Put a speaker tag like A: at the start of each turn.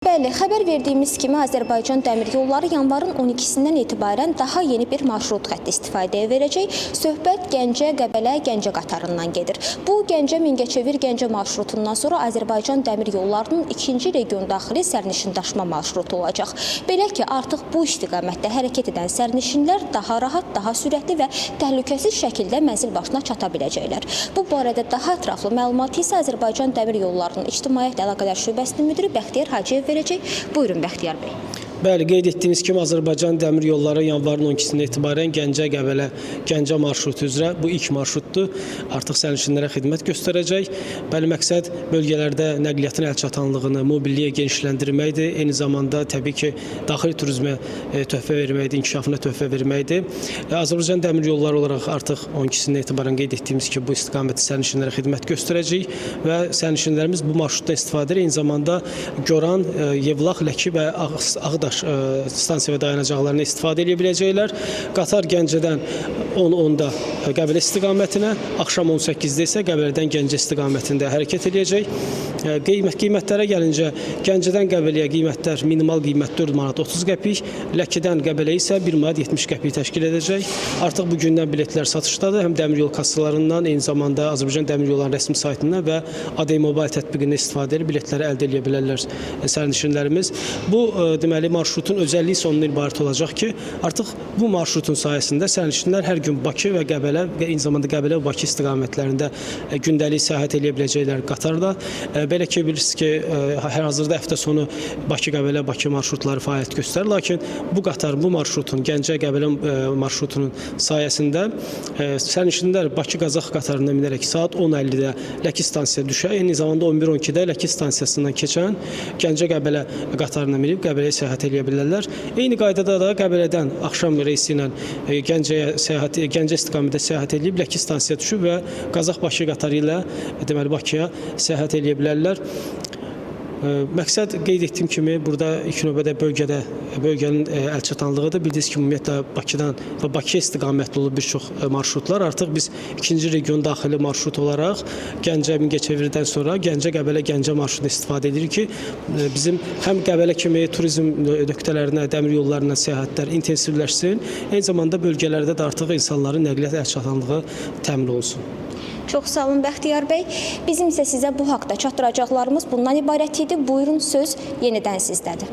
A: Bəli, xəbər verdiyimiz kimi Azərbaycan Dəmir Yolları yanvarın 12-sindən etibarən daha yeni bir marşrut xətti istifadəyə verəcək. Söhbət Gəncə, Qəbələ, Gəncə qatarından gedir. Bu Gəncə, Mingəçevir, Gəncə marşrutundan sonra Azərbaycan Dəmir Yollarının ikinci region daxili sərnişin daşıma marşrutu olacaq. Belə ki, artıq bu istiqamətdə hərəkət edən sərnişinlər daha rahat, daha sürətli və təhlükəsiz şəkildə mənzil başına çata biləcəklər. Bu barədə daha ətraflı məlumatı isə Azərbaycan Dəmir Yollarının İctimaiyyətlə Əlaqələr Şöbəsinin müdiri Bəxtiyar Hacıyev verəcək. Buyurun Bəxtiyar bəy.
B: Bəli, qeyd etdiyimiz kimi Azərbaycan Dəmir Yolları yanvarın 12-sindən etibarən Gəncə, Qəbələ, Gəncə marşrutu üzrə bu ilk marşrutdur. Artıq sərnişinlərə xidmət göstərəcək. Bəli, məqsəd bölgələrdə nəqliyyatın əlçatanlığını, mobilliyə genişləndirməkdir. Eyni zamanda təbii ki, daxili turizmə töhfə verməkdir, inkişafına töhfə verməkdir. Azərbaycan Dəmir Yolları olaraq artıq 12-sindən etibarən qeyd etdiyimiz kimi bu istiqamətdə sərnişinlərə xidmət göstərəcək və sərnişinlərimiz bu marşrutdan istifadə edir. Eyni zamanda Goran, Yevlax, Ləki və Ağdaş stansiya və dayanacaqlarına istifadə edə biləcəklər. Qatar Gəncədən 10:10-da Qəbələ istiqamətinə, axşam 18-də isə Qəbələdən Gəncə istiqamətində hərəkət edəcək. Qiymətlərə gəlincə, Gəncədən Qəbələyə qiymətlər minimal qiymət 4 manat 30 qəpik, Ləkidən Qəbələ isə 1 manat 70 qəpik təşkil edəcək. Artıq bugündən biletlər satışdadır. Həm dəmir yol kassalarından, eyni zamanda Azərbaycan Dəmir Yollarının rəsmi saytından və ADY Mobile tətbiqindən istifadə edib biletləri əldə edə bilərlər sərnişinlərimiz. Bu deməli marşrutun özəlliyi sonundan ibarət olacaq ki, artıq bu marşrutun sayəsində sərnişinlər hər gün Bakı və Qəbələ və eyni zamanda Qəbələ və Bakı istiqamətlərində gündəlik səyahət edə biləcəklər qatarda. Belə ki, bilirsiniz ki, hal-hazırda həftə sonu Bakı-Qəbələ, Bakı marşrutları fəaliyyət göstərir. Lakin bu qatar, bu marşrutun, Gəncə-Qəbələ marşrutunun sayəsində sərnişinlər Bakı-Qazax qatarına minərək saat 10:50-də Ləki stansiyasına düşər. Eyni zamanda 11:12-də Ləki stansiyasından keçən Gəncə-Qəbələ qatarına minib Qəbələyə səyahət edə bilərlər. Eyni qaydada da Qəbələdən axşam reysi ilə Gəncə istiqamətində səyahət edib Ləki stansiyasına düşüb və Qazax-Bakı qatarı ilə deməli Bakıya səyahət edə bilərlər. Məqsəd qeyd etdiyim kimi burada ilk növbədə bölgənin əlçatanlığıdır. Bildiyiniz kimi ümumiyyətlə Bakıdan və Bakıya istiqamətli olub bir çox marşrutlar. Artıq biz ikinci region daxili marşrut olaraq Gəncə, Mingəçevirdən sonra Gəncə-Qəbələ, Gəncə marşrutunu istifadə edirik ki, bizim həm Qəbələ kimi turizm nöqtələrinə, dəmir yollarına səyahətlər intensivləşsin, eyni zamanda bölgələrdə də artıq insanların nəqliyyat əlçatanlığı təmin olunsun.
A: Çox sağ olun Bəxtiyar bəy. Bizim isə sizə bu haqda çatdıracaqlarımız bundan ibarət idi. Buyurun, söz yenidən sizdədir.